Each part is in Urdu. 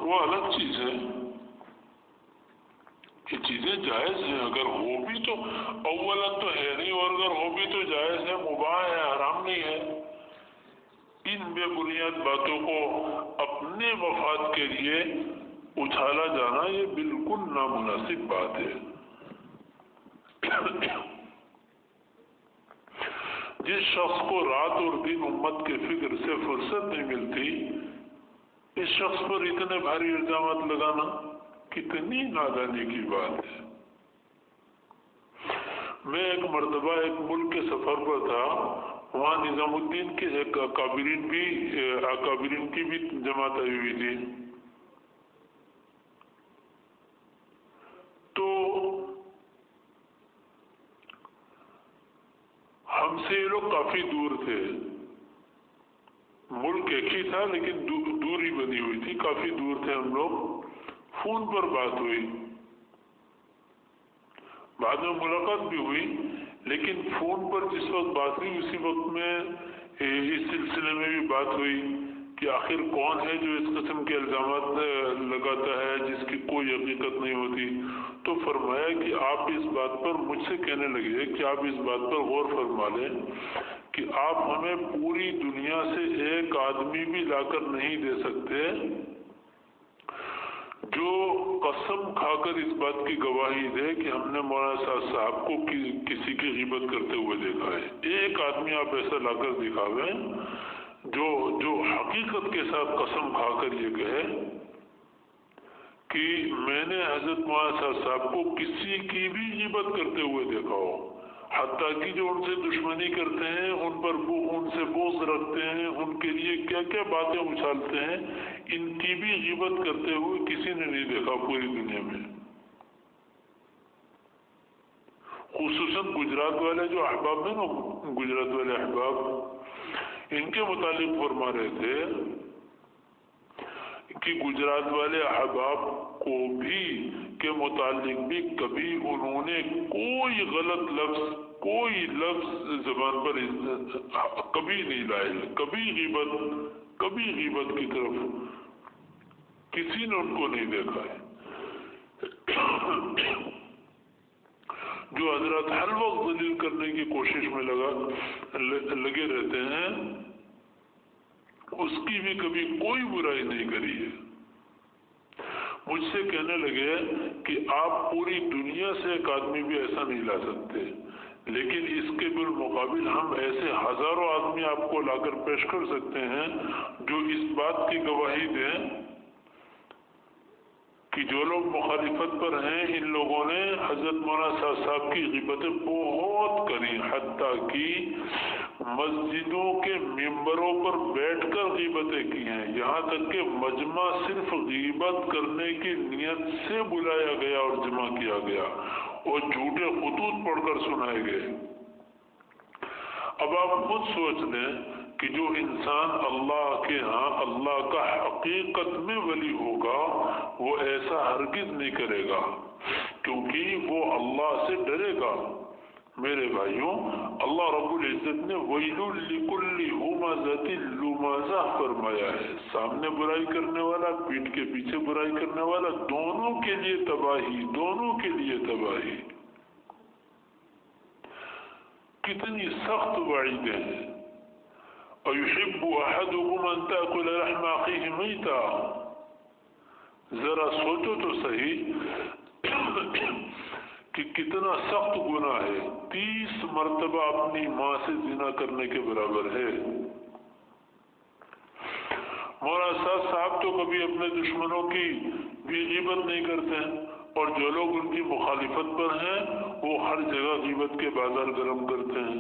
وہ الگ چیز ہے. یہ چیزیں جائز ہیں، اگر ہو بھی تو اولا تو ہے نہیں، اور اگر ہو بھی تو جائز ہے، مباح ہے، حرام نہیں ہے. ان بے بنیاد باتوں کو اپنے مفاد کے لیے اچھالا جانا یہ بالکل نامناسب بات ہے. جس شخص کو رات اور دن امت کے فکر سے فرصت نہیں ملتی، اس شخص پر اتنے بھاری الزامات لگانا کتنی نادانی کی بات ہے. میں ایک مرتبہ ایک ملک کے سفر پر تھا، وہاں نظام الدین کے ایک اکابرین کی بھی جماعت آئی ہوئی تھی. تو ہم سے یہ لوگ کافی دور تھے، ملک ایک ہی تھا لیکن دوری بنی ہوئی تھی، کافی دور تھے ہم لوگ. فون پر بات ہوئی، بعد میں ملاقات بھی ہوئی، لیکن فون پر جس وقت بات ہوئی اسی وقت میں اس سلسلے میں بھی بات ہوئی کہ آخر کون ہے جو اس قسم کے الزامات لگاتا ہے جس کی کوئی حقیقت نہیں ہوتی. تو فرمایا کہ آپ اس بات پر مجھ سے کہنے لگے کہ آپ اس بات پر غور فرما لیں کہ آپ ہمیں پوری دنیا سے ایک آدمی بھی لا کر نہیں دے سکتے جو قسم کھا کر اس بات کی گواہی دے کہ ہم نے مولانا صاحب کو کسی کی غیبت کرتے ہوئے دیکھا ہے. ایک آدمی آپ ایسا لا کر دکھاویں جو حقیقت کے ساتھ قسم کھا کر یہ کہے کہ میں نے حضرت مولانا صاحب کو کسی کی بھی غیبت کرتے ہوئے دیکھا ہو، حتیٰ کہ جو ان سے دشمنی کرتے ہیں، ان سے بغض رکھتے ہیں، ان کے لیے کیا کیا باتیں اچھالتے ہیں، ان کی بھی غیبت کرتے ہوئے کسی نے نہیں دیکھا پوری دنیا میں. خصوصاً گجرات والے جو احباب ہیں نا، گجرات والے احباب، ان کے متعلق فرما رہے تھے کہ گجرات والے احباب کو بھی کے متعلق بھی کبھی انہوں نے کوئی غلط لفظ زبان پر کبھی نہیں لائے، کبھی غیبت کی طرف کسی نے ان کو نہیں دیکھا ہے. جو حضرات ہر وقت ذلیل کرنے کی کوشش میں لگے رہتے ہیں، اس کی بھی کبھی کوئی برائی نہیں کری ہے. مجھ سے کہنے لگے کہ آپ پوری دنیا سے ایک آدمی بھی ایسا نہیں لا سکتے، لیکن اس کے بالمقابل ہم ایسے ہزاروں آدمی آپ کو لا کر پیش کر سکتے ہیں جو اس بات کی گواہی دیں کہ جو لوگ مخالفت پر ہیں ان لوگوں نے حضرت مولانا صاحب کی غیبتیں بہت کری، حتیٰ کہ مسجدوں کے ممبروں پر بیٹھ کر غیبتیں کی ہیں، یہاں تک کہ مجمع صرف غیبت کرنے کی نیت سے بلایا گیا اور جمع کیا گیا اور جھوٹے خطوط پڑھ کر سنائے گئے. اب آپ خود سوچ لیں کہ جو انسان اللہ کے ہاں اللہ کا حقیقت میں ولی ہوگا وہ ایسا ہرگز نہیں کرے گا، کیونکہ وہ اللہ سے ڈرے گا. میرے بھائیوں، اللہ رب العزت نے ویل لکل ہمزۃ لمزہ فرمایا ہے. سامنے برائی کرنے والا، پیٹھ کے پیچھے برائی کرنے والا، دونوں کے لیے تباہی، دونوں کے لیے تباہی. کتنی سخت وعیدیں ہیں. اَيُحِبُّ أَحَدُكُمْ أَن تَأْكُلَ لَحْمَ أَخِيهِ مَيْتًا. ذرا سوچو تو صحیح کہ کتنا سخت گناہ ہے. 30 مرتبہ اپنی ماں سے زنا کرنے کے برابر ہے. مولانا صاحب تو کبھی اپنے دشمنوں کی بھی غیبت نہیں کرتے ہیں، اور جو لوگ ان کی مخالفت پر ہیں وہ ہر جگہ غیبت کے بازار گرم کرتے ہیں.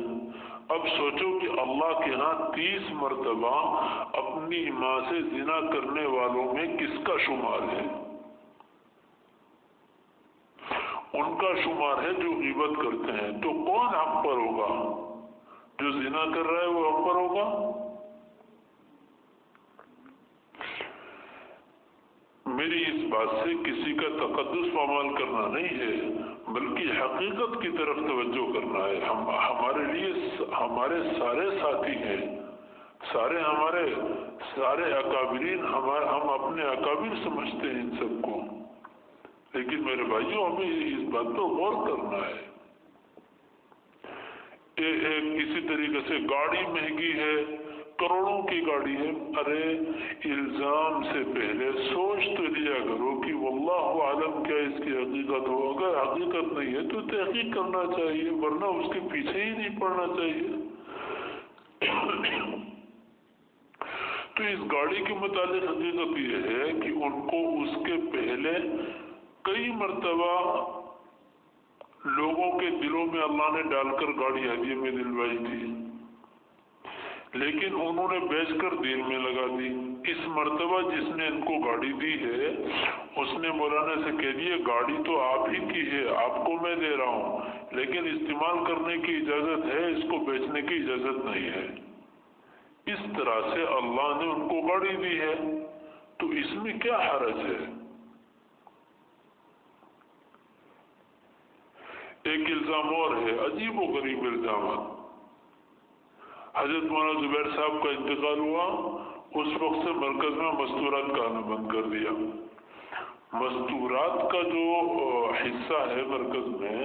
اب سوچو کہ اللہ کے ہاں 30 مرتبہ اپنی ماں سے زنا کرنے والوں میں کس کا شمار ہے؟ ان کا شمار ہے جو غیبت کرتے ہیں. تو کون حق پر ہوگا؟ جو زنا کر رہا ہے وہ حق پر ہوگا؟ میری اس بات سے کسی کا تقدس پامال کرنا نہیں ہے، بلکہ حقیقت کی طرف توجہ کرنا ہے. ہمارے لیے ہمارے سارے ساتھی ہیں، سارے ہمارے سارے اکابرین ہم اپنے اکابر سمجھتے ہیں ان سب کو، لیکن میرے بھائیوں ہمیں اس بات پر غور کرنا ہے۔ اسی طریقے سے گاڑی مہنگی ہے، کروڑوں کی گاڑی ہے، ارے الزام سے پہلے سوچ تو لیا کرو کہ واللہ عالم کیا اس کی حقیقت ہو، اگر حقیقت نہیں ہے تو تحقیق کرنا چاہیے، ورنہ اس کے پیچھے ہی نہیں پڑنا چاہیے۔ تو اس گاڑی کے متعلق حقیقت یہ ہے کہ ان کو اس کے پہلے کئی مرتبہ لوگوں کے دلوں میں اللہ نے ڈال کر گاڑی ہدیے میں دلوائی تھی، لیکن انہوں نے بیچ کر دین میں لگا دی۔ اس مرتبہ جس نے ان کو گاڑی دی ہے اس نے مولانا سے کہہ دیا گاڑی تو آپ ہی کی ہے، آپ کو میں دے رہا ہوں، لیکن استعمال کرنے کی اجازت ہے، اس کو بیچنے کی اجازت نہیں ہے۔ اس طرح سے اللہ نے ان کو گاڑی دی ہے، تو اس میں کیا حرج ہے؟ ایک الزام اور ہے، عجیب و غریب الزامات۔ حضرت مولانا زبیر صاحب کا انتقال ہوا، اس وقت سے مرکز میں مستورات کا آنا بند کر دیا۔ مستورات کا جو حصہ ہے مرکز میں،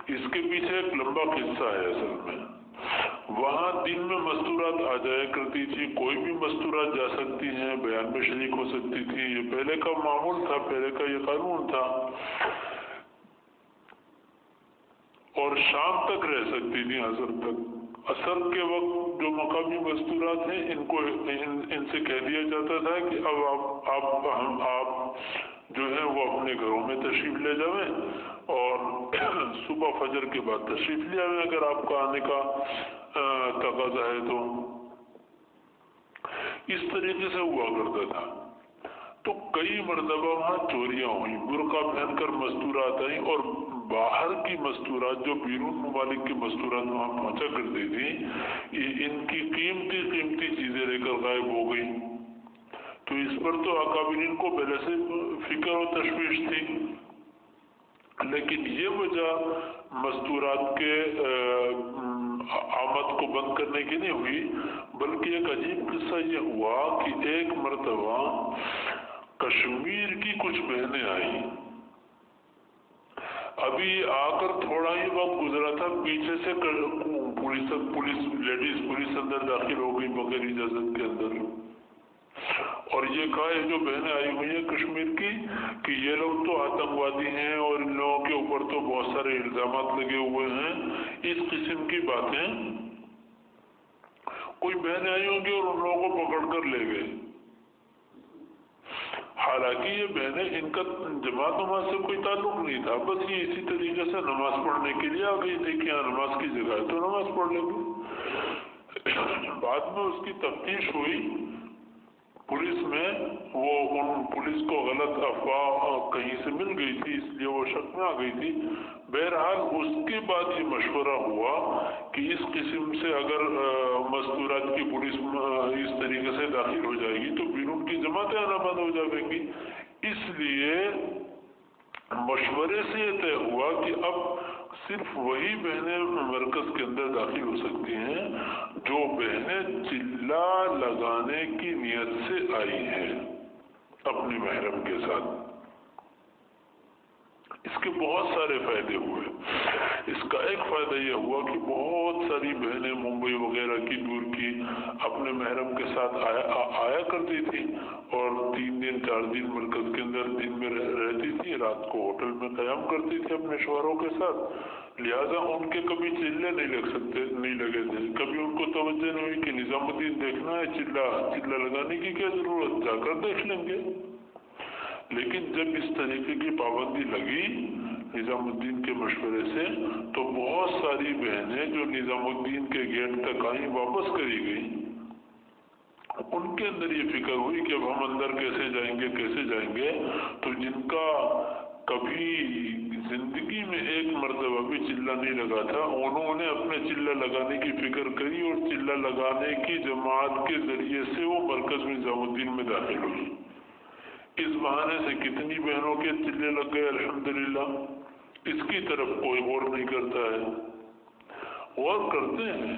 اس کے پیچھے ایک لمبا قصہ ہے اصل میں۔ وہاں دن میں مستورات آ جایا کرتی تھی، کوئی بھی مستورات جا سکتی ہیں، بیان میں شریک ہو سکتی تھی، یہ پہلے کا معمول تھا، پہلے کا یہ قانون تھا، اور شام تک رہ سکتی تھی، عصر تک۔ عصر کے وقت جو مقامی مستورات ہیں ان سے کہہ دیا جاتا تھا کہ اب آپ جو ہیں وہ اپنے گھروں میں تشریف لے جائیں، اور صبح فجر کے بعد تشریف لے آئیں اگر آپ کا آنے کا تقاضا ہے تو۔ اس طریقے سے ہوا کرتا تھا۔ تو کئی مرتبہ وہاں چوریاں ہوئیں، برقع پہن کر مستورات آئیں، اور باہر کی مستورات جو بیرون ممالک کی مستورات وہاں پہنچا کرتی تھی، ان کی قیمتی چیزیں لے کر غائب ہو گئی۔ تو اس پر تو اکابرین کو پہلے سے فکر و تشویش تھی، لیکن یہ وجہ مستورات کے آمد کو بند کرنے کی نہیں ہوئی، بلکہ ایک عجیب قصہ یہ ہوا کہ ایک مرتبہ کشمیر کی کچھ بہنیں آئیں، ابھی آ کر تھوڑا ہی وقت گزرا تھا، پیچھے سے پولیس اندر داخل ہو گئی بغیر اجازت کے اندر، اور یہ کہا یہ جو بہنیں آئی ہوئی ہیں کشمیر کی کہ یہ لوگ تو آتنکوادی ہیں اور ان لوگوں کے اوپر تو بہت سارے الزامات لگے ہوئے ہیں، اس قسم کی باتیں۔ کوئی بہنیں آئی ہوں گی اور ان لوگوں کو پکڑ کر لے گئے، حالانکہ یہ بہنیں ان کا جماعت نماز سے کوئی تعلق نہیں تھا، بس یہ اسی طریقے سے نماز پڑھنے کے لیے آ گئی تھی کہ یہاں نماز کی جگہ ہے تو نماز پڑھ لیں گے۔ بعد میں اس کی تفتیش ہوئی پولیس میں، وہ ان پولیس کو غلط افواہ کہیں سے مل گئی تھی، اس لیے وہ شک میں آ گئی تھی۔ بہرحال اس کے بعد یہ مشورہ ہوا کہ اس قسم سے اگر مستورات کی پولیس اس طریقے سے داخل ہو جائے گی تو بیرون کی جماعتیں آنا بند ہو جائیں گی، اس لیے مشورے سے یہ طے ہوا کہ اب صرف وہی بہنیں مرکز کے اندر داخل ہو سکتی ہیں جو بہنیں چلہ لگانے کی نیت سے آئی ہیں اپنے محرم کے ساتھ۔ اس کے بہت سارے فائدے ہوئے۔ اس کا ایک فائدہ یہ ہوا کہ بہت ساری بہنیں ممبئی وغیرہ کی دور کی اپنے محرم کے ساتھ آیا کرتی تھی، اور 3 دن 4 دن مرکز کے اندر دن میں رہتی تھی، رات کو ہوٹل میں قیام کرتی تھی اپنے شوہروں کے ساتھ، لہذا ان کے کبھی چلے نہیں لگے تھے، کبھی ان کو توجہ نہیں ہوئی کہ نظام الدین دیکھنا ہے، چلہ لگانے کی کیا ضرورت، جا کر دیکھ لیں گے۔ لیکن جب اس طریقے کی پابندی لگی نظام الدین کے مشورے سے، تو بہت ساری بہنیں جو نظام الدین کے گیٹ تک آئیں واپس کری گئیں۔ ان کے اندر یہ فکر ہوئی کہ اب ہم اندر کیسے جائیں گے، تو جن کا کبھی زندگی میں ایک مرتبہ بھی چلہ نہیں لگا تھا، انہوں نے اپنے چلہ لگانے کی فکر کری، اور چلہ لگانے کی جماعت کے ذریعے سے وہ مرکز میں نظام الدین میں داخل ہوئی۔ اس بہانے سے کتنی بہنوں کے چلے لگ گئے الحمدللہ، اس کی طرف کوئی غور نہیں کرتا ہے۔ غور کرتے ہیں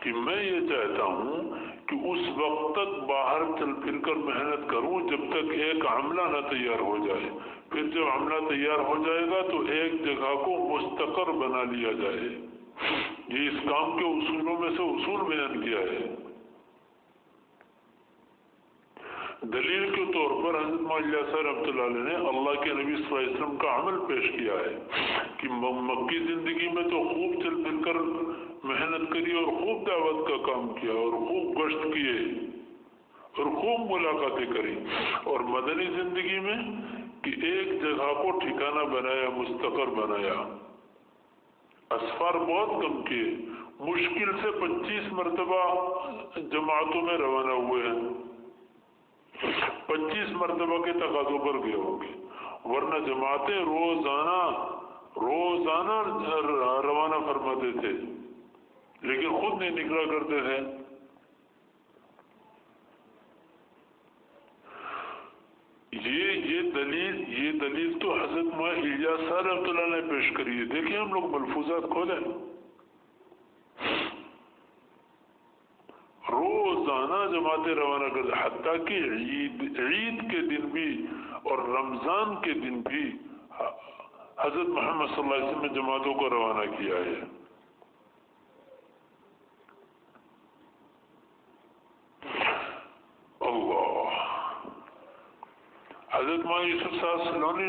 کہ میں یہ چاہتا ہوں کہ اس وقت تک باہر چل پھر کر محنت کروں جب تک ایک عملہ نہ تیار ہو جائے، پھر جب عملہ تیار ہو جائے گا تو ایک جگہ کو مستقر بنا لیا جائے۔ یہ اس کام کے اصولوں میں سے اصول بیان کیا ہے۔ دلیل کے طور پر حضرت مولانا صاحب رحمۃ اللہ علیہ نے اللہ کے نبی صلی اللہ علیہ وسلم کا عمل پیش کیا ہے کہ مکی زندگی میں تو خوب چل پھر کر محنت کری اور خوب دعوت کا کام کیا اور خوب گشت کیے اور خوب ملاقاتیں کری، اور مدنی زندگی میں کہ ایک جگہ کو ٹھکانہ بنایا، مستقر بنایا، اسفار بہت کم کیے، مشکل سے 25 مرتبہ جماعتوں میں روانہ ہوئے ہیں، 25 مرتبہ کے تقاضوں پر گئے ہوں گے، ورنہ جماعتیں روزانہ روانہ فرماتے تھے لیکن خود نہیں نکلا کرتے تھے۔ یہ دلیل تو حضرت مولانا الیاس صاحب رحمۃ اللہ نے پیش کری ہے۔ دیکھیں ہم لوگ ملفوظات کھولیں، روزانہ جماعتیں روانہ کرتے، حتیٰ کہ عید کے دن بھی اور رمضان کے دن بھی حضرت محمد صلی اللہ علیہ وسلم نے جماعتوں کو روانہ کیا ہے۔ اللہ، حضرت مولانا یوسف صاحب سلونی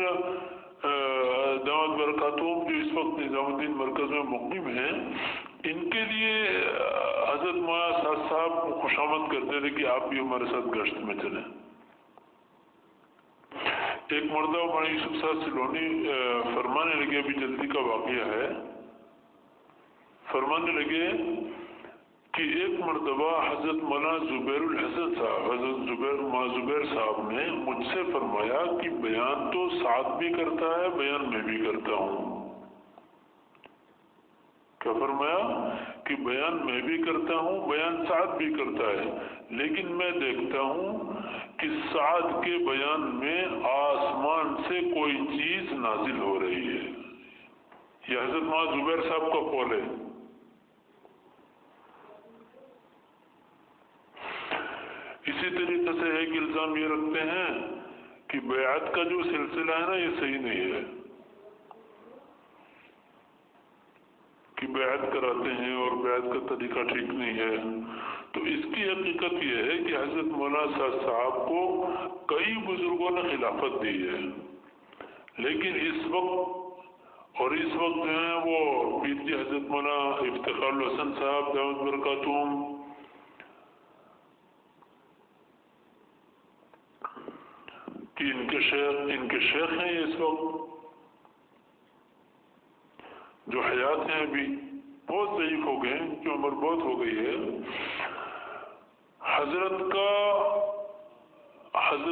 دامت برکاتہم جو اس وقت نظام الدین مرکز میں مقیم ہیں، ان کے لیے حضرت مولانا صاحب خوشامد کرتے تھے کہ آپ بھی ہمارے ساتھ گشت میں چلیں۔ ایک مرتبہ مولانا یوسف صاحب سلونی فرمانے لگے، ابھی جلدی کا واقعہ ہے، فرمانے لگے کہ ایک مرتبہ حضرت مولانا زبیر الحسن صاحب، حضرت زبیر صاحب نے مجھ سے فرمایا کہ بیان تو سعد بھی کرتا ہے، بیان میں بھی کرتا ہوں۔ کیا فرمایا کہ بیان میں بھی کرتا ہوں، بیان سعد بھی کرتا ہے، لیکن میں دیکھتا ہوں کہ سعد کے بیان میں آسمان سے کوئی چیز نازل ہو رہی ہے۔ یہ حضرت مولانا زبیر صاحب کا قول ہے۔ اسی طریقے سے ایک الزام یہ رکھتے ہیں کہ بیعت کا جو سلسلہ ہے نا، یہ صحیح نہیں ہے، کہ بیعت کراتے ہیں اور بیعت کا طریقہ ٹھیک نہیں ہے۔ تو اس کی حقیقت یہ ہے کہ حضرت مولانا صاحب کو کئی بزرگوں نے خلافت دی ہے، لیکن اس وقت جو ہیں وہ پیر جی حضرت مولانا افتخار الحسن صاحب دامت برکاتہم کہ ان کے شیخ ہیں اس وقت جو حیات ہیں، ابھی بہت ضعیف ہو گئے ہیں، ان کی عمر بہت ہو گئی ہے۔ حضرت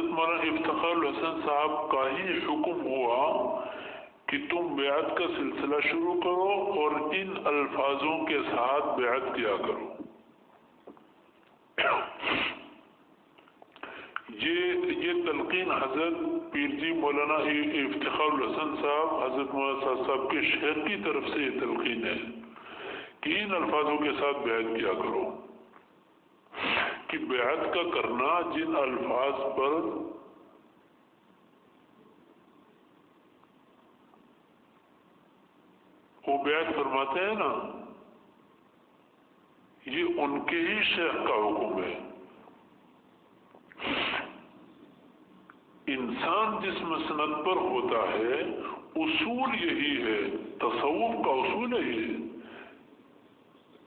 مولانا افتخار الحسن صاحب کا ہی حکم ہوا کہ تم بیعت کا سلسلہ شروع کرو اور ان الفاظوں کے ساتھ بیعت کیا کرو۔ یہ تلقین حضرت پیر جی مولانا افتخار الحسن صاحب حضرت مولانا صاحب کے شیخ کی طرف سے یہ تلقین ہے کہ ان الفاظوں کے ساتھ بیعت کیا کرو، کہ بیعت کا کرنا جن الفاظ پر وہ بیعت فرماتے ہیں نا، یہ ان کے ہی شیخ کا حکم ہے۔ انسان جس مسند پر ہوتا ہے اصول یہی ہے، تصوف کا اصول یہی ہے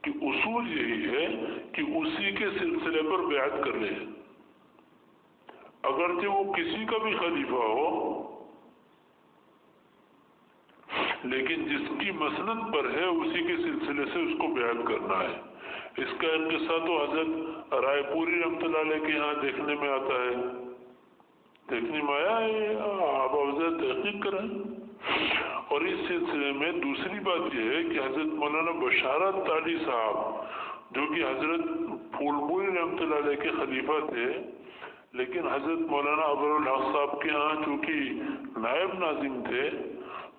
کہ اصول یہی ہے کہ اسی کے سلسلے پر بیعت کر لیں، اگرچہ وہ کسی کا بھی خلیفہ ہو، لیکن جس کی مسند پر ہے اسی کے سلسلے سے اس کو بیعت کرنا ہے۔ اس کا ایک قصہ تو حضرت رائے پوری رحمۃ اللہ علیہ کے یہاں دیکھنے میں آتا ہے، دیکھنے میں آیا ہے، آپ حضرت تحقیق کریں۔ اور اس سلسلے میں دوسری بات یہ ہے کہ حضرت مولانا بشارت تالی صاحب جو کہ حضرت پھول پوری رحمۃ اللہ علیہ کے خلیفہ تھے، لیکن حضرت مولانا ابر الحق صاحب کے ہاں چونکہ نائب ناظم تھے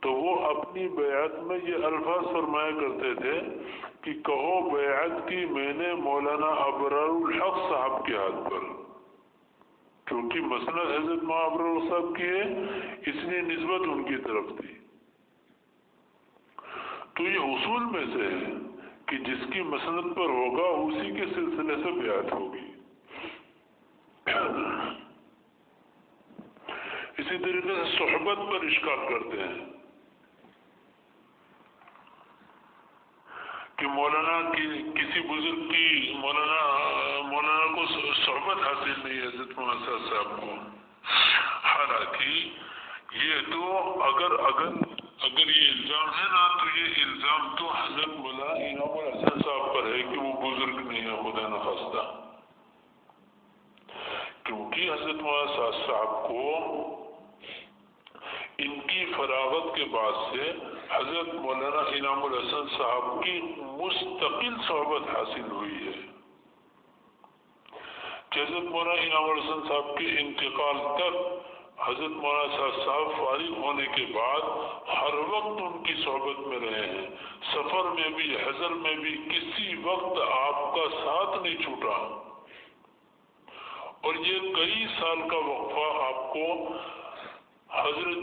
تو وہ اپنی بیعت میں یہ الفاظ فرمایا کرتے تھے کہ کہو بیعت کی میں نے مولانا ابرار الحق صاحب کے ہاتھ پر، کیونکہ مسند حضرت مولانا ابرار الحق صاحب کی ہے اس لیے نسبت ان کی طرف تھی۔ تو یہ اصول میں سے ہے کہ جس کی مسند پر ہوگا اسی کے سلسلے سے بیعت ہوگی۔ اسی طریقے سے صحبت پر اشکال کرتے ہیں کہ مولانا کی کسی بزرگ کی مولانا کو صحبت حاصل نہیں ہے حضرت مولانا صاحب کو، حالانکہ یہ تو اگر یہ الزام ہے نا تو یہ الزام تو حضرت مولانا انعام الحسن صاحب پر ہے کہ وہ بزرگ نہیں ہے خدا نخواستہ، کیونکہ حضرت مولانا صاحب کو ان کی فراغت کے بعد سے حضرت مولانا انعام الحسن صاحب کی مستقل صحبت حاصل ہوئی ہے کہ حضرت مولانا انعام الحسن صاحب کے انتقال تک حضرت مولانا صاحب فارغ ہونے کے بعد ہر وقت ان کی صحبت میں رہے ہیں، سفر میں بھی حضر میں بھی کسی وقت آپ کا ساتھ نہیں چھوٹا، اور یہ کئی سال کا وقفہ آپ کو حضرت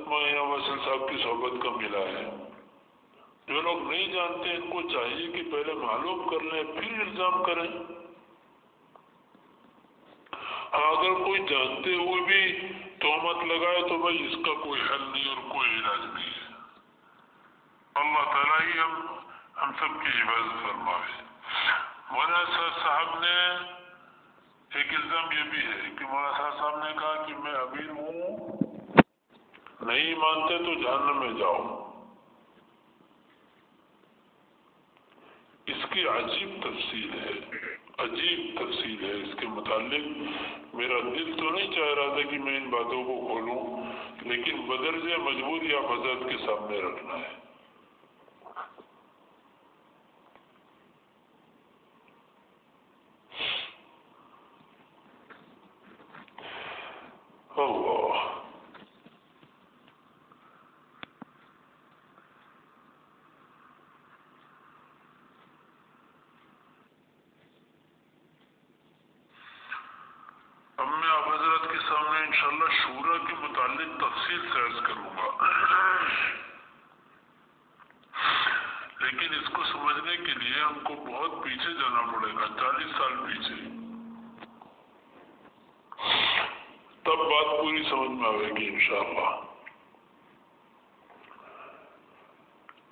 مولانا انعام الحسن صاحب کی صحبت کا ملا ہے۔ جو لوگ نہیں جانتے ان کو چاہیے کہ پہلے معلوم کر لیں پھر الزام کریں۔ اگر کوئی جانتے ہوئے بھی تہمت لگائے تو بھائی اس کا کوئی حل نہیں اور کوئی علاج نہیں ہے۔ اللہ تعالیٰ ہی ہم سب کی حفاظت فرمائے۔ مولانا صاحب نے ایک الزام یہ بھی ہے کہ مولانا صاحب نے کہا کہ میں امیر ہوں، نہیں مانتے تو جہنم میں جاؤ۔ اس کی عجیب تفصیل ہے اس کے متعلق میرا دل تو نہیں چاہ رہا تھا کہ میں ان باتوں کو کھولوں، لیکن بدرجہ مجبوری آپ حضرت کے سامنے رکھنا ہے۔ اللہ اب میں آپ حضرت کے سامنے انشاءاللہ شورا کے متعلق تفصیل سے عرض کروں گا، لیکن اس کو سمجھنے کے لیے ہم کو بہت پیچھے جانا پڑے گا، 40 سال پیچھے، تب بات پوری سمجھ میں آئے گی انشاءاللہ۔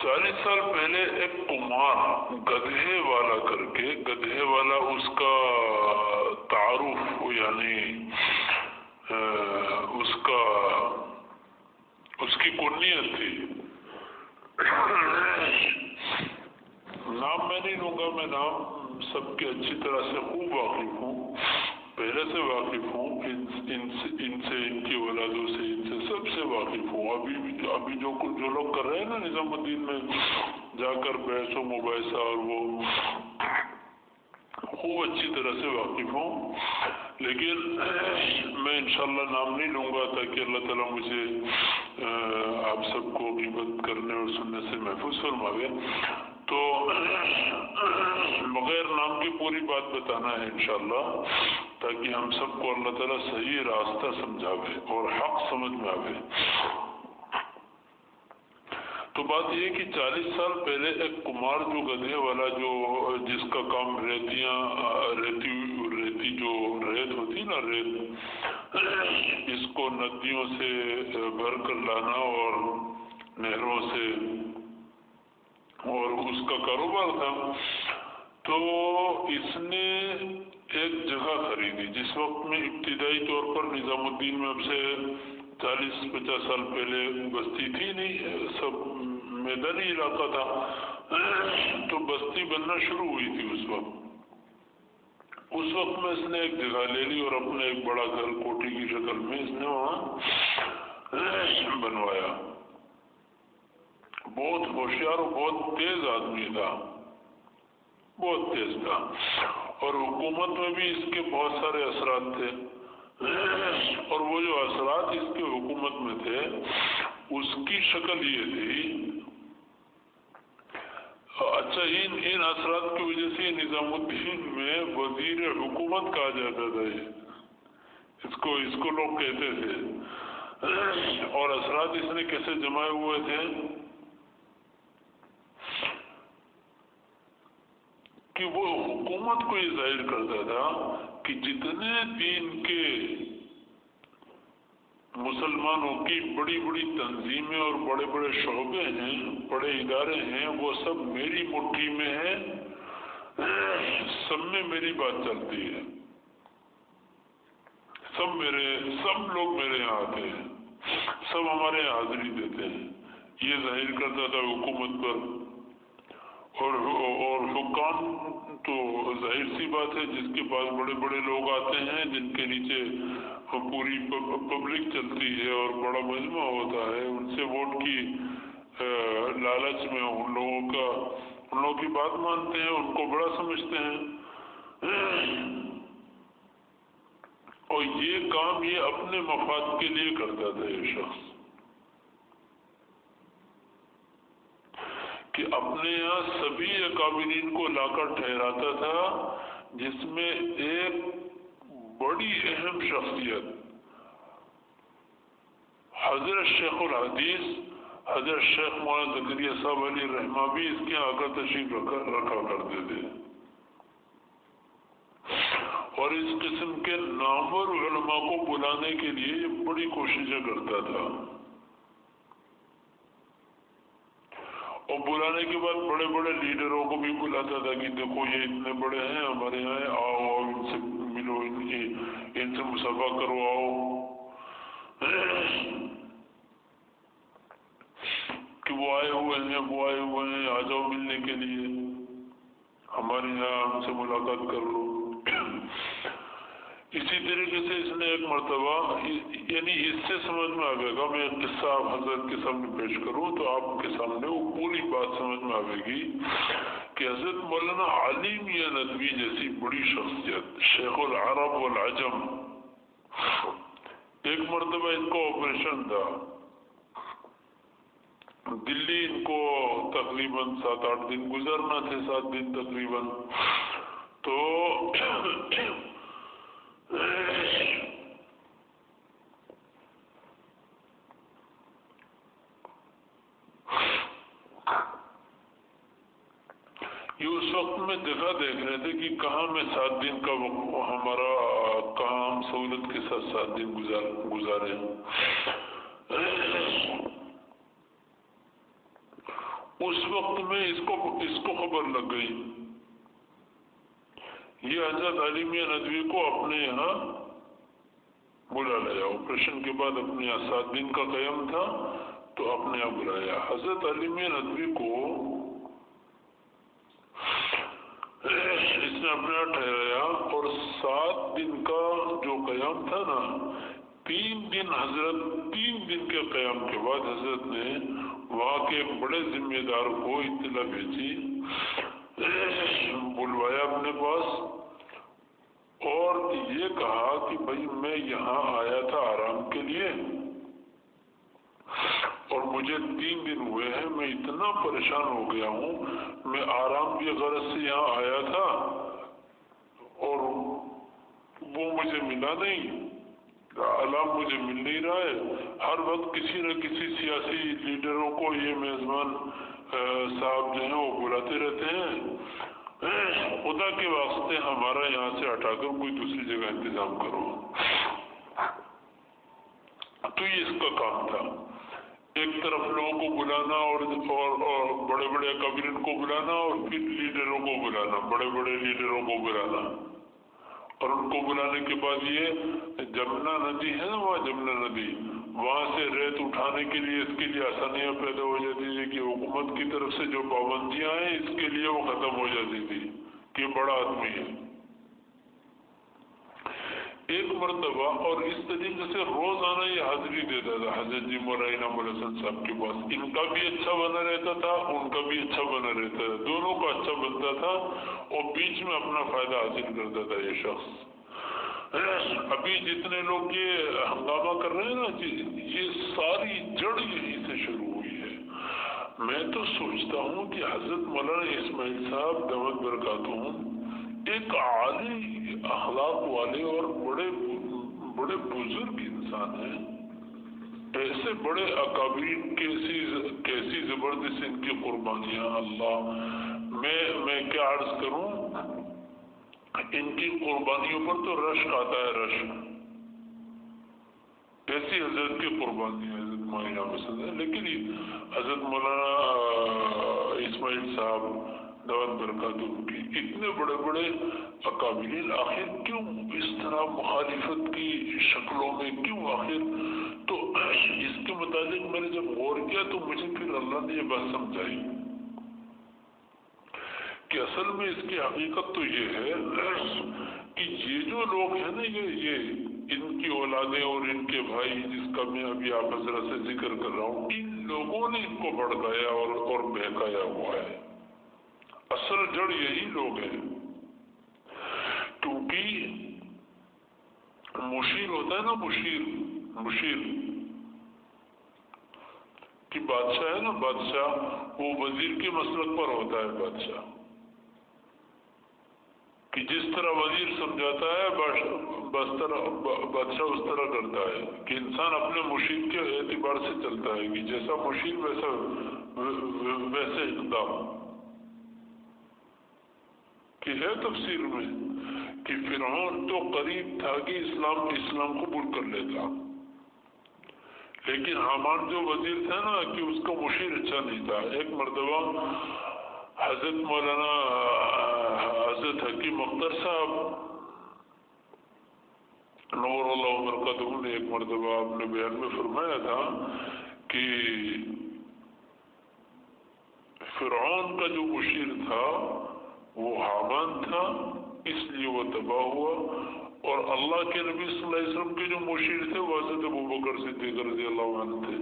40 سال پہلے ایک کمار گدھے والا کر کے، گدھے والا اس کا تعارف یعنی اس کی کنیت تھی، نام میں نہیں لوں گا، میں نام سب کے اچھی طرح سے خوب واقف ہوں، پہلے سے واقف ہوں، ان سے ان کی اولادوں سے ان سے سب سے واقف ہوں۔ ابھی جو لوگ کر رہے ہیں نا نظام الدین میں جا کر بحث و مباحثہ، اور وہ خوب اچھی طرح سے واقف ہوں، لیکن میں انشاءاللہ نام نہیں لوں گا تاکہ اللہ تعالیٰ مجھے آپ سب کو غیبت کرنے اور سننے سے محفوظ فرماوے۔ تو بغیر نام کی پوری بات بتانا ہے انشاءاللہ، تاکہ ہم سب کو اللہ تعالیٰ صحیح راستہ سمجھاوے اور حق سمجھ میں آوے۔ تو بات یہ کہ 40 سال پہلے ایک کمار جو گدھے والا، جو جس کا کام ریتی جو ریت ہوتی نا، ریت اس کو ندیوں سے بھر کر لانا اور نہروں سے، اور اس کا کاروبار تھا، تو اس نے ایک جگہ خریدی جس وقت میں ابتدائی طور پر نظام الدین میں اب سے 40-50 سال پہلے بستی تھی نہیں، سب میدانی علاقہ تھا، تو بستی بننا شروع ہوئی تھی اس وقت میں اس نے ایک جگہ لے لی اور اپنے ایک بڑا گھر کوٹھی کی شکل میں اس نے وہاں بنوایا۔ بہت ہوشیار اور بہت تیز آدمی تھا، بہت تیز تھا، اور حکومت میں بھی اس کے بہت سارے اثرات تھے، اور وہ جو اثرات اس کے حکومت میں تھے اس کی شکل یہ تھی. اچھا ان اثرات کی وجہ سے نظام الدین میں وزیر حکومت کہا جاتا تھا. اس کو لوگ کہتے تھے. اور اثرات اس نے کیسے جمائے ہوئے تھے کہ وہ حکومت کو یہ ظاہر کرتا تھا کہ جتنے دین کے مسلمانوں کی بڑی بڑی تنظیمیں اور بڑے بڑے شعبے ہیں، بڑے ادارے ہیں، وہ سب میری مٹھی میں ہیں. سب میں میری بات چلتی ہے. سب لوگ میرے یہاں آتے ہیں، سب ہمارے یہاں حاضری دیتے ہیں. یہ ظاہر کرتا تھا حکومت پر. اور حکام تو ظاہر سی بات ہے جس کے پاس بڑے بڑے لوگ آتے ہیں، جن کے نیچے پوری پبلک چلتی ہے اور بڑا مجمع ہوتا ہے، ان سے ووٹ کی لالچ میں ان لوگوں کی بات مانتے ہیں، ان کو بڑا سمجھتے ہیں. اور یہ کام یہ اپنے مفاد کے لیے کرتا تھا یہ شخص، کہ اپنے یہاں سبھی اکابرین کو لا کر ٹھہراتا تھا، جس میں ایک بڑی اہم شخصیت حضرت شیخ الحدیث حضرت شیخ مولانا زکریا صاحب علی رحمہ بھی اس کے آ کر تشریف رکھا کرتے تھے. اور اس قسم کے نامور علماء کو بلانے کے لیے یہ بڑی کوششیں کرتا تھا. اور بلانے کے بعد بڑے بڑے لیڈروں کو بھی بلاتا تھا کہ دیکھو یہ اتنے بڑے ہیں ہمارے یہاں، آؤ ان سے ملو، ان سے مصافحہ کرواؤ. کہ وہ آئے ہوئے ہیں آ جاؤ ملنے کے لیے، ہمارے یہاں ہم سے ملاقات کر لو. اسی طریقے سے اس نے ایک مرتبہ، یعنی اس سے سمجھ میں آئے گا، میں ایک قصہ حضرت کے سامنے پیش کروں تو آپ کے سامنے وہ پوری بات سمجھ میں آئے گی کہ حضرت مولانا علی میاں ندوی جیسی بڑی شخصیت، شیخ العرب والعجم، ایک مرتبہ ان کو آپریشن تھا دلی، ان کو تقریباً 7-8 دن گزرنا تھے، 7 دن تقریباً. تو یہ اس وقت میں جگہ دیکھ رہے تھے کہ کہاں میں 7 دن کا ہمارا کہاں ہم سہولت کے ساتھ 7 دن گزارے. اس وقت میں اس کو خبر لگ گئی. یہ حضرت علی میاں ندوی کو اپنے یہاں بلا لیا. آپریشن کے بعد اپنے یہاں 7 دن کا قیام تھا تو اپنے یہاں بلایا. حضرت علی میاں ندوی کو اس نے اپنے یہاں ٹھہرایا اور 7 دن کا جو قیام تھا نا، 3 دن کے قیام کے بعد حضرت نے وہاں کے ایک بڑے ذمہ دار کو اطلاع بھیجی، بلوایا اپنے پاس اور یہ کہا کہ بھائی میں یہاں آیا تھا آرام کے لیے اور مجھے 3 دن ہوئے ہیں، میں اتنا پریشان ہو گیا ہوں، میں آرام کی غرض سے یہاں آیا تھا اور وہ مجھے ملا نہیں، علام مجھے مل نہیں رہا ہے. ہر وقت کسی نہ کسی سیاسی لیڈروں کو یہ میزبان صاحب جو ہیں وہ بلاتے رہتے ہیں، خدا کے واسطے ہمارا یہاں سے ہٹا کر کوئی دوسری جگہ انتظام کرو. تو یہ اس کا کام تھا، ایک طرف لوگوں کو بلانا اور بڑے بڑے اکابرین کو بلانا اور پھر لیڈروں کو بلانا، بڑے بڑے لیڈروں کو بلانا. اور ان کو بلانے کے بعد یہ جمنا ندی ہے نا، وہاں جمنا ندی، وہاں سے ریت اٹھانے کے لیے اس کے لیے آسانیاں پیدا ہو جاتی تھی کہ حکومت کی طرف سے جو پابندیاں ہیں اس کے لیے وہ ختم ہو جاتی تھی کہ بڑا آدمی ہے. ایک مرتبہ اور اس طریقے سے روزانہ یہ حاضری دیتا تھا حضرت جی مولانا حسن صاحب کے پاس. ان کا بھی اچھا بنا رہتا تھا، ان کا بھی اچھا بنا رہتا تھا، دونوں کا اچھا بنتا تھا اور بیچ میں اپنا فائدہ حاصل کرتا تھا یہ شخص. ابھی جتنے لوگ یہ ہنگامہ کر رہے ہیں نا، یہ ساری جڑ یہیں سے شروع ہوئی ہے۔ میں تو سوچتا ہوں کہ حضرت مولانا اسماعیل صاحب دامت برکاتہم ایک عالی اخلاق والے اور بڑے بزرگ انسان ہیں۔ ایسے بڑے اکابرین کیسی زبردست ان کی قربانیاں، اللہ میں کیا عرض کروں، ان کی قربانیوں پر تو رشک آتا ہے، رشک۔ ایسی حضرت کی قربانیاں حضرت مولانا پسند ہے، لیکن حضرت مولانا اسماعیل صاحب دعوت برکاتہم کی اتنے بڑے بڑے اکابرین آخر کیوں اس طرح مخالفت کی شکلوں میں کیوں آخر؟ تو اس کے متعلق میں نے جب غور کیا تو مجھے پھر اللہ نے یہ بات سمجھائی کہ اصل میں اس کی حقیقت تو یہ ہے کہ یہ جو لوگ ہیں نا، یہ ان کی اولادیں اور ان کے بھائی، جس کا میں ابھی آپ حضرت سے ذکر کر رہا ہوں، ان لوگوں نے ان کو بھڑکایا اور بہکایا ہوا ہے۔ اصل جڑ یہی لوگ ہیں، کیونکہ مشیر ہوتا ہے نا، مشیر کہ بادشاہ ہے نا، بادشاہ وہ وزیر کے مسلک پر ہوتا ہے، بادشاہ کہ جس طرح وزیر سمجھاتا ہے بادشاہ اس طرح کرتا ہے، کہ انسان اپنے مشیر کے اعتبار سے چلتا ہے کہ جیسا مشیر ویسے اقدام، کہ ہے تفسیر میں کہ فرعون تو قریب تھا کہ اسلام قبول کر لیتا، لیکن حامان جو وزیر تھا نا، کہ اس کا مشیر اچھا نہیں تھا۔ ایک مرتبہ حضرت مولانا حضرت حکیم اختر صاحب نور اللہ برکاتہ نے ایک مرتبہ اپنے بیان میں فرمایا تھا کہ فرعون کا جو مشیر تھا وہ حامان تھا، اس لیے وہ تباہ ہوا، اور اللہ کے نبی صلی اللہ علیہ وسلم کے جو مشیر تھے وہ حضرت ابوبکر صدیق رضی اللہ عنہ تھے۔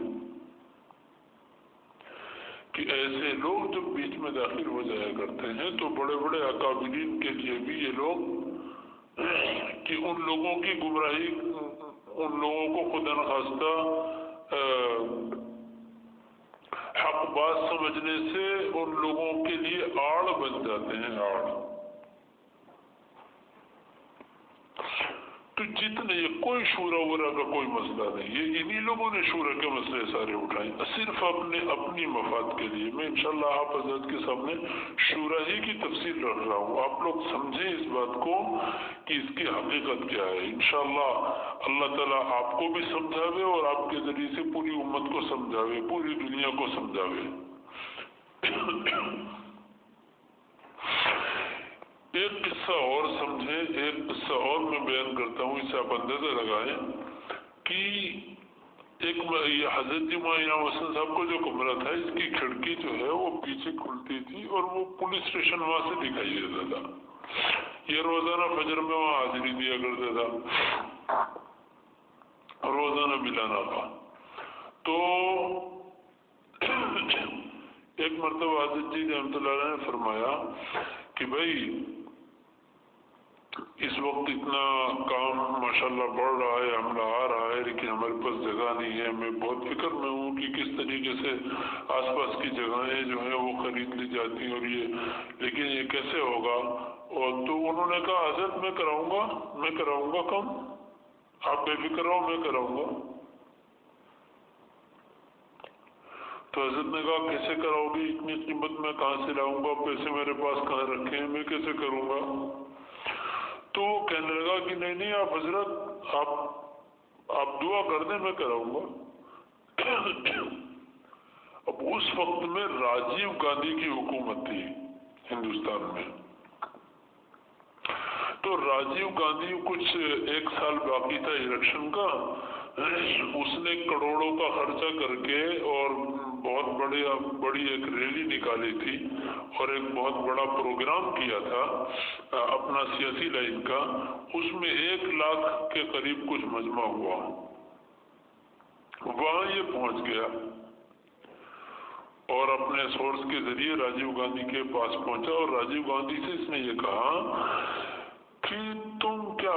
کہ ایسے لوگ جب بیچ میں داخل ہو جایا کرتے ہیں تو بڑے بڑے اکابرین کے لیے بھی یہ لوگ کہ ان لوگوں کی گمراہی، ان لوگوں کو خدا نخواستہ حق بات سمجھنے سے ان لوگوں کے لیے آڑ بن جاتے ہیں، آڑ۔ تو جتنے یہ کوئی شورا وورا کا کوئی مسئلہ نہیں، یہ انہی لوگوں نے شورا کے مسئلے سارے اٹھائے صرف اپنی مفاد کے لیے۔ میں انشاءاللہ آپ حضرت کے سامنے شورا ہی کی تفصیل رکھ رہا ہوں، آپ لوگ سمجھیں اس بات کو کہ اس کی حقیقت کیا ہے۔ انشاءاللہ اللہ تعالیٰ آپ کو بھی سمجھاوے اور آپ کے ذریعے سے پوری امت کو سمجھاوے، پوری دنیا کو سمجھاوے۔ ایک قصہ اور سمجھیں، ایک قصہ اور میں بیان کرتا ہوں، اس سے آپ اندازہ لگائیں کہ ایک یہ حضرت جی مولانا حسن صاحب کو جو کمرہ تھا، اس کی کھڑکی جو ہے وہ پیچھے کھلتی تھی اور وہ پولیس اسٹیشن وہاں سے دکھائی دیتا تھا۔ یہ روزانہ فجر میں وہاں حاضری دیا کرتا تھا، روزانہ ملانا تھا۔ تو ایک مرتبہ حضرت جی رحمۃ اللہ علیہ نے فرمایا کہ بھائی اس وقت اتنا کام ماشاءاللہ بڑھ رہا ہے، حملہ آ رہا ہے، لیکن ہمارے پاس جگہ نہیں ہے۔ میں بہت فکر میں ہوں کہ کس طریقے سے آس پاس کی جگہیں جو ہیں وہ خرید لی جاتی ہیں، اور لیکن یہ کیسے ہوگا؟ اور تو انہوں نے کہا حضرت میں کراؤں گا کم، آپ بے فکر رہو، میں کراؤں گا۔ تو حضرت نے کہا کیسے کراؤ گی؟ اتنی قیمت میں کہاں سے لاؤں گا؟ پیسے میرے پاس کہاں رکھے ہیں، میں کیسے کروں گا؟ تو کہنے لگا کہ نہیں آپ حضرت آپ دعا کر دیں، میں کراؤں گا۔ اب اس وقت میں راجیو گاندھی کی حکومت تھی ہندوستان میں، تو راجیو گاندھی کچھ ایک سال باقی تھا الیکشن کا، اس نے کروڑوں کا خرچہ کر کے اور بہت بڑی ایک ریلی نکالی تھی اور ایک بہت بڑا پروگرام کیا تھا اپنا سیاسی لائن کا۔ اس میں 1 لاکھ کے قریب کچھ مجمع ہوا، وہاں یہ پہنچ گیا اور اپنے سورس کے ذریعے راجیو گاندھی کے پاس پہنچا، اور راجیو گاندھی سے اس نے یہ کہا کہ تم کیا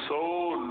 100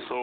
100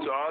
4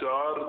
4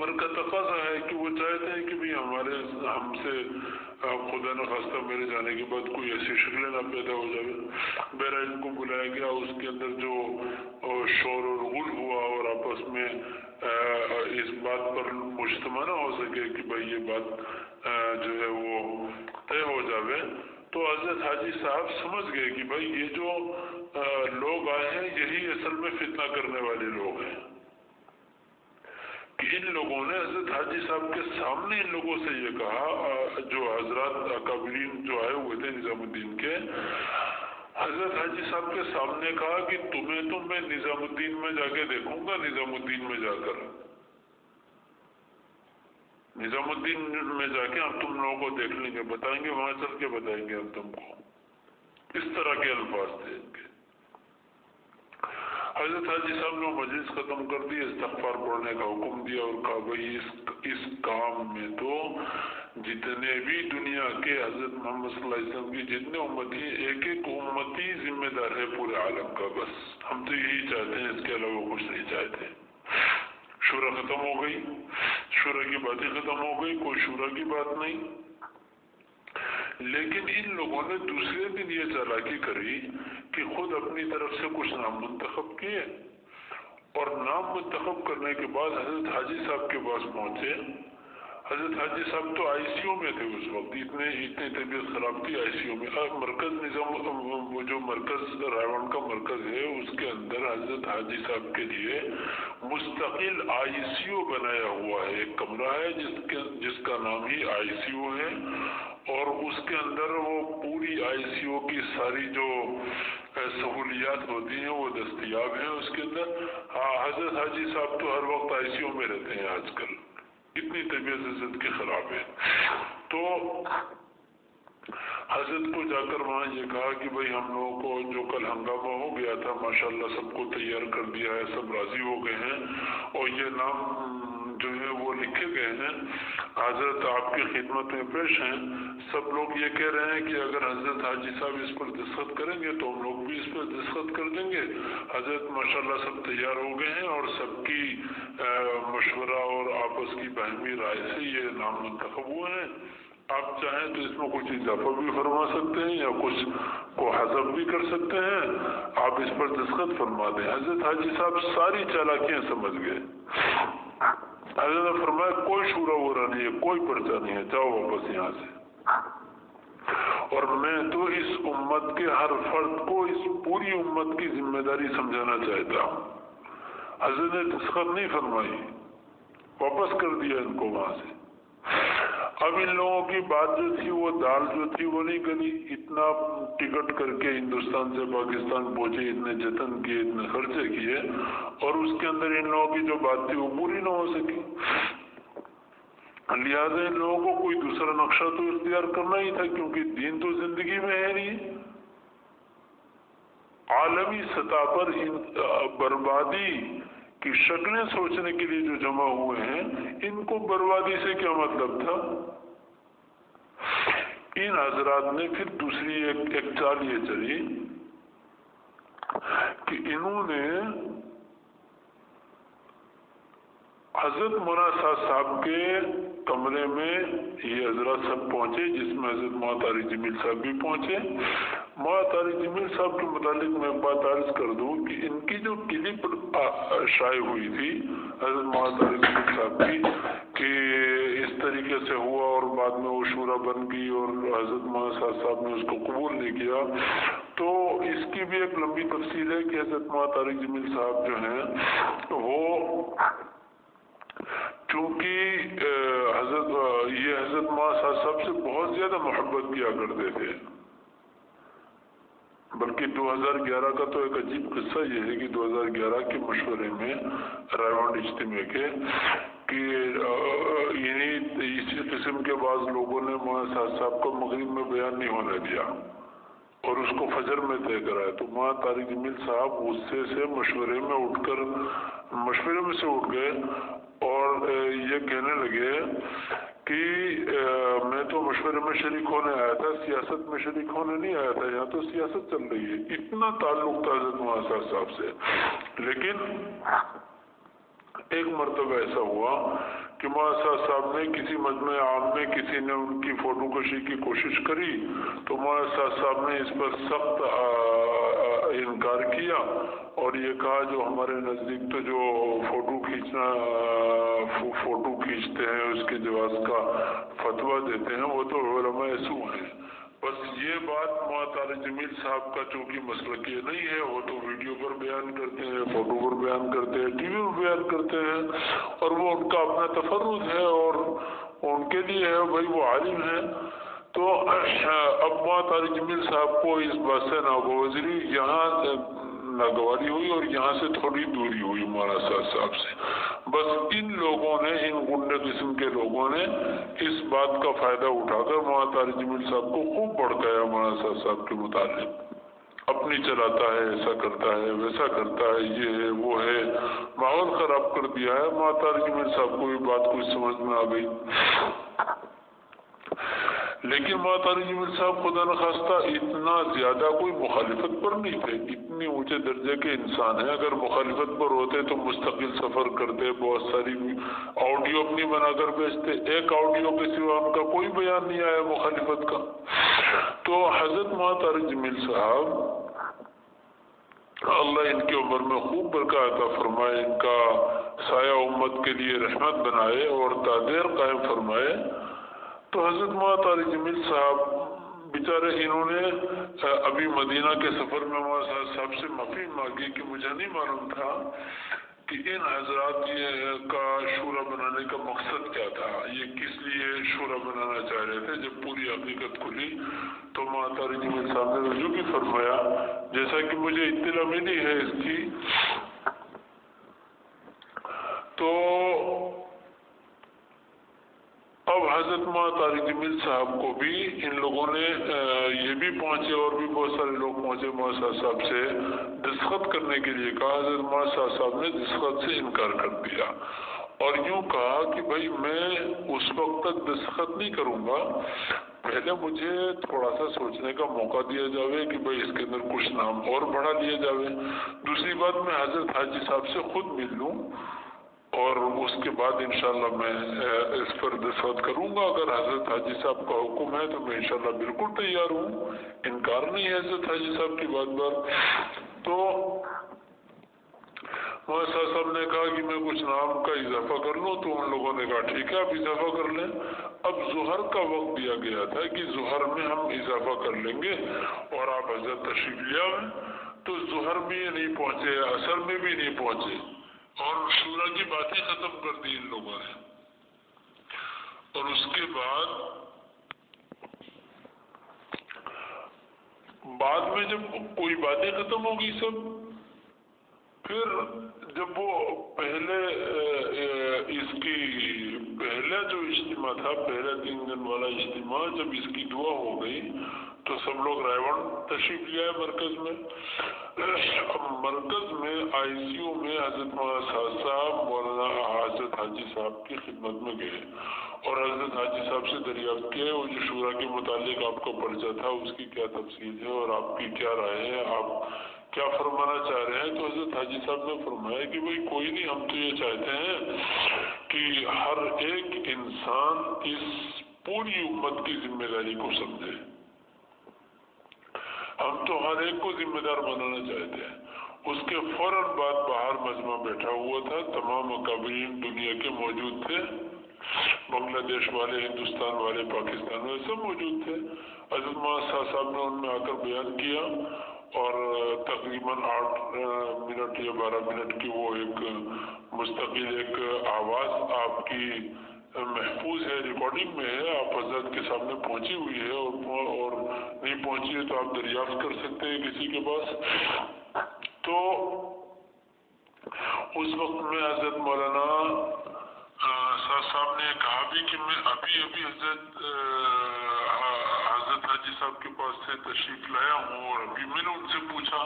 امر کا تقاضا ہے کہ وہ چاہتے ہیں کہ بھی ہم سے خدا نخواستہ میرے جانے کے بعد کوئی ایسی شکلیں نہ پیدا ہو جائے. بہرحال ان کو بلایا گیا. اس کے اندر جو شور اور غل ہوا اور آپس میں اس بات پر مجتمع نہ ہو سکے کہ بھائی یہ بات جو ہے وہ طے ہو جاوے, تو حضرت حاجی صاحب سمجھ گئے کہ بھائی یہ جو لوگ آئے ہیں یہی اصل میں فتنہ کرنے والے لوگ ہیں. کہ ان لوگوں نے حضرت حاجی صاحب کے سامنے ان لوگوں سے یہ کہا, جو حضرات اکابرین جو آئے ہوئے تھے نظام الدین کے, حضرت حاجی صاحب کے سامنے کہا کہ تمہیں تو میں نظام الدین میں جا کے دیکھوں گا. نظام الدین میں جا کر نظام الدین میں جا کے ہم تم لوگوں کو دیکھ لیں گے, بتائیں گے, وہاں چل کے بتائیں گے ہم تم کو. اس طرح کے الفاظ تھے ان کے. حضرت حاجی صاحب نے مجلس ختم کر دی, استغفار پڑھنے کا حکم دیا اور کہا بھائی اس کام میں تو جتنے بھی دنیا کے حضرت محمد صلی اللہ علیہ وسلم کی جتنے امتی ہیں, ایک ایک امتی ذمہ دار ہے پورے عالم کا. بس ہم تو یہی چاہتے ہیں, اس کے علاوہ کچھ نہیں چاہتے. شورا ختم ہو گئی, شورا کی باتیں ختم ہو گئی, کوئی شورا کی بات نہیں. لیکن ان لوگوں نے دوسرے دن یہ چالاکی کری کہ خود اپنی طرف سے کچھ نام منتخب کیے, اور نام منتخب کرنے کے بعد حضرت حاجی صاحب کے پاس پہنچے. حضرت حاجی صاحب تو آئی سی یو میں تھے اس وقت, اتنی طبیعت خراب تھی آئی سی یو میں. مرکز نظام وہ جو مرکز رائے کا مرکز ہے اس کے اندر حضرت حاجی صاحب کے لیے مستقل آئی سی یو بنایا ہوا ہے. ایک کمرہ ہے جس کا نام ہی آئی سی یو ہے, اور اس کے اندر وہ پوری آئی سی یو کی ساری جو سہولیات ہوتی ہیں وہ دستیاب ہیں اس کے اندر. حضرت حاجی صاحب تو ہر وقت آئی سی یو میں رہتے ہیں آج کل, اتنی طبیعت عزت کی خراب ہے. تو حضرت کو جا کر وہاں یہ کہا کہ بھئی ہم لوگوں کو جو کل ہنگامہ ہو گیا تھا ماشاءاللہ سب کو تیار کر دیا ہے, سب راضی ہو گئے ہیں, اور یہ نام جو ہے وہ لکھے گئے ہیں, حضرت آپ کی خدمت میں پیش ہیں. سب لوگ یہ کہہ رہے ہیں کہ اگر حضرت حاجی صاحب اس پر دستخط کریں گے تو ہم لوگ بھی اس پر دستخط کر دیں گے. حضرت ماشاءاللہ سب تیار ہو گئے ہیں, اور سب کی مشورہ اور آپس کی باہمی رائے سے یہ نام منتخب ہوئے ہیں. آپ چاہیں تو اس میں کچھ اضافہ بھی فرما سکتے ہیں یا کچھ کو حذف بھی کر سکتے ہیں, آپ اس پر دستخط فرما دیں. حضرت حاجی صاحب ساری چالاکیاں سمجھ گئے. حضرت نے فرمایا کوئی شورا وورا نہیں ہے, کوئی پرچہ نہیں ہے, جاؤ واپس یہاں سے. اور میں تو اس امت کے ہر فرد کو اس پوری امت کی ذمہ داری سمجھانا چاہتا ہوں. حضرت نے دستخط نہیں فرمائی, واپس کر دیا ان کو وہاں سے. اب ان لوگوں کی بات جو تھی وہ دال جو تھی وہ نہیں گلی. اتنا ٹکٹ کر کے ہندوستان سے پاکستان پہنچے, اتنے جتن کیے, اتنے خرچے کیے, اور اس کے اندر ان لوگوں کی جو بات تھی وہ پوری نہ ہو سکی. لہٰذا ان لوگوں کو کوئی دوسرا نقشہ تو اختیار کرنا ہی تھا, کیونکہ دین تو زندگی میں ہے نہیں. عالمی سطح پر بربادی کی شکلیں سوچنے کے لیے جو جمع ہوئے ہیں, ان کو بربادی سے کیا مطلب تھا. ان حضرات نے پھر دوسری ایک چال یہ چلی کہ انہوں نے حضرت مولانا صاحب کے کمرے میں یہ حضرات سب پہنچے, جس میں حضرت مولانا طارق جمیل صاحب بھی پہنچے. مولانا طارق جمیل صاحب کے متعلق میں بات عرض کر دوں کہ ان کی جو کلپ شائع ہوئی تھی حضرت مولانا طارق جمیل صاحب کی کہ اس طریقے سے ہوا اور بعد میں وہ شورا بن گئی اور حضرت مولانا صاحب نے اس کو قبول نہیں کیا, تو اس کی بھی ایک لمبی تفصیل ہے کہ حضرت مولانا طارق جمیل صاحب جو ہیں وہ چونکہ حضرت مولانا صاحب سے بہت زیادہ محبت کیا کرتے تھے. بلکہ 2011 کا تو ایک عجیب قصہ یہ ہے کہ 2011 کے مشورے میں رائے اجتماع کے کہ اسی قسم کے بعض لوگوں نے مولانا صاحب کو مغرب میں بیان نہیں ہونے دیا اور اس کو فجر میں طے کرایا. تو مولانا طارق جمیل صاحب غصے سے مشورے میں سے اٹھ گئے اور یہ کہنے لگے کہ میں تو مشورے میں شریک ہونے آیا تھا, سیاست میں شریک ہونے نہیں آیا تھا, یہاں تو سیاست چل رہی ہے. اتنا تعلق تھا حضرت مولانا صاحب سے. لیکن ایک مرتبہ ایسا ہوا کہ مولانا صاحب نے کسی مجمع عام میں کسی نے ان کی فوٹو کشی کی کوشش کری تو مولانا صاحب نے اس پر سخت انکار کیا اور یہ کہا جو ہمارے نزدیک تو جو فوٹو کھینچتے ہیں اس کے جواز کا فتویٰ دیتے ہیں وہ تو علماء سو ہیں. بس یہ بات مولانا طارق جمیل صاحب کا چونکہ مسلک یہ نہیں ہے، وہ تو ویڈیو پر بیان کرتے ہیں، فوٹو پر بیان کرتے ہیں، ٹی وی پر بیان کرتے ہیں اور وہ ان کا اپنا تفرد ہے اور ان کے لیے ہے، بھائی وہ عالم ہے. تو اب مولانا طارق جمیل صاحب کو اس بات سے ناگواری ہوئی اور یہاں سے تھوڑی دوری ہوئی مولانا صاحب سے. بس ان لوگوں نے، ان گنڈے قسم کے لوگوں نے اس بات کا فائدہ اٹھا کر مولانا طارق جمیل صاحب کو خوب بھڑکایا مولانا صاحب کے متعلق، اپنی چلاتا ہے، ایسا کرتا ہے، ویسا کرتا ہے، یہ ہے وہ ہے، ماحول خراب کر دیا ہے. مولانا طارق جمیل صاحب کو یہ بات کچھ سمجھ میں آ گئی، لیکن مولانا طارق جمیل صاحب خدا نخواستہ اتنا زیادہ کوئی مخالفت پر نہیں تھے، اتنی اونچے درجے کے انسان ہیں. اگر مخالفت پر ہوتے تو مستقل سفر کرتے، بہت ساری آڈیو اپنی بنا کر بیچتے. ایک آڈیو کے سوا ان کا کوئی بیان نہیں آیا مخالفت کا. تو حضرت مولانا طارق جمیل صاحب اللہ ان کی عمر میں خوب برکت عطا فرمائے، ان کا سایہ امت کے لیے رحمت بنائے اور تادیر قائم فرمائے. تو حضرت مولانا طارق جمیل صاحب بیچارے انہوں نے ابھی مدینہ کے سفر میں مولانا صاحب سے معافی مانگی کہ مجھے نہیں معلوم تھا کہ ان حضرات کا شورا بنانے کا مقصد کیا تھا، یہ کس لیے شورا بنانا چاہ رہے تھے. جب پوری حقیقت کھلی تو مولانا طارق جمیل صاحب نے رجوع بھی فرمایا، جیسا کہ مجھے اطلاع ملی ہے اس کی. تو اب حضرت مولانا طارق جمیل صاحب کو بھی ان لوگوں نے یہ بھی پہنچے اور بھی بہت سارے لوگ پہنچے مولانا صاحب سے دستخط کرنے کے لیے کہا. حضرت مولانا صاحب نے دستخط سے انکار کر دیا اور یوں کہا کہ بھائی میں اس وقت تک دستخط نہیں کروں گا، پہلے مجھے تھوڑا سا سوچنے کا موقع دیا جاوے کہ بھائی اس کے اندر کچھ نام اور بڑھا لیا جاوے. دوسری بات میں حضرت حاجی صاحب سے خود مل لوں اور اس کے بعد انشاءاللہ میں اس پر دستخط کروں گا. اگر حضرت حاجی صاحب کا حکم ہے تو میں انشاءاللہ بالکل تیار ہوں، انکار نہیں ہے حضرت حاجی صاحب کی بات پر. تو مولانا صاحب نے کہا کہ میں کچھ نام کا اضافہ کر لوں، تو ان لوگوں نے کہا ٹھیک ہے آپ اضافہ کر لیں. اب ظہر کا وقت دیا گیا تھا کہ ظہر میں ہم اضافہ کر لیں گے اور آپ حضرت تشریف لے آئیں. تو ظہر میں نہیں پہنچے، عصر میں بھی نہیں پہنچے اور شورا کی باتیں ختم کر دی ان لوگوں نے. اور اس کے بعد میں جب کوئی باتیں ختم ہو گئی سب، پھر جب وہ پہلے اس کی پہلا جو اجتماع تھا، پہلا 3 دن والا اجتماع، جب اس کی دعا ہو گئی تو سب لوگ رائے تشریف لے آئے مرکز میں. مرکز میں ICU میں حضرت مولانا صاحب مولانا حضرت حاجی صاحب کی خدمت میں گئے اور حضرت حاجی صاحب سے دریافت کیا وہ جو شورا کے متعلق آپ کا پرچہ تھا اس کی کیا تفصیل ہے اور آپ کی کیا رائے ہے، آپ کیا فرمانا چاہ رہے ہیں. تو حضرت حاجی صاحب نے فرمایا کہ بھائی کوئی نہیں، ہم تو یہ چاہتے ہیں کہ ہر ایک انسان اس پوری امت کی ذمہ داری کو سمجھے. ہم تو ہر ایک کو ذمہ دار بنانا چاہتے ہیں. اس کے فوراً بعد باہر مجمع بیٹھا ہوا تھا، تمام اکابرین دنیا کے موجود تھے، بنگلہ دیش والے، ہندوستان والے، پاکستان والے سب موجود تھے. حضرت مولانا صاحب نے ان میں آ کر بیان کیا اور تقریباً 8 منٹ یا 12 منٹ کی وہ ایک مستقل ایک آواز آپ کی محفوظ ہے، ریکارڈنگ میں ہے، آپ حضرت کے سامنے پہنچی ہوئی ہے اور نہیں پہنچی ہے تو آپ دریافت کر سکتے ہیں کسی کے پاس. تو اس وقت میں حضرت مولانا صاحب نے کہا بھی کہ میں ابھی حضرت حاجی صاحب کے پاس سے تشریف لایا ہوں اور ابھی میں نے ان سے پوچھا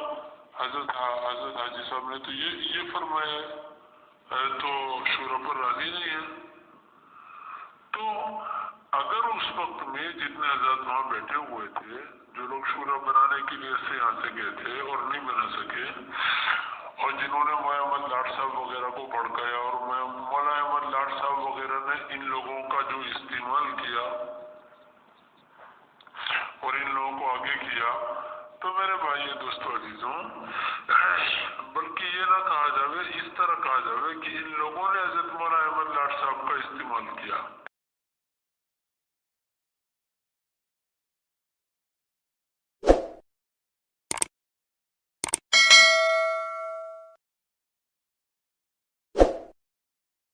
حضرت حاجی صاحب نے تو یہ فرمایا ہے، تو شورا پر راضی نہیں ہے. تو اگر اس وقت میں جتنے حضرات وہاں بیٹھے ہوئے تھے، جو لوگ شورا بنانے کے لیے سے یہاں سے گئے تھے اور نہیں بنا سکے، اور جنہوں نے مولانا احمد لاٹ صاحب وغیرہ کو بھڑکایا اور مولانا احمد لاٹ صاحب وغیرہ نے ان لوگوں کا جو استعمال کیا اور ان لوگوں کو آگے کیا، تو میرے بھائی دوستو عزیزوں، بلکہ یہ نہ کہا جاوے، اس طرح کہا جاوے کہ ان لوگوں نے حضرت مولانا احمد لاٹ صاحب کا استعمال کیا۔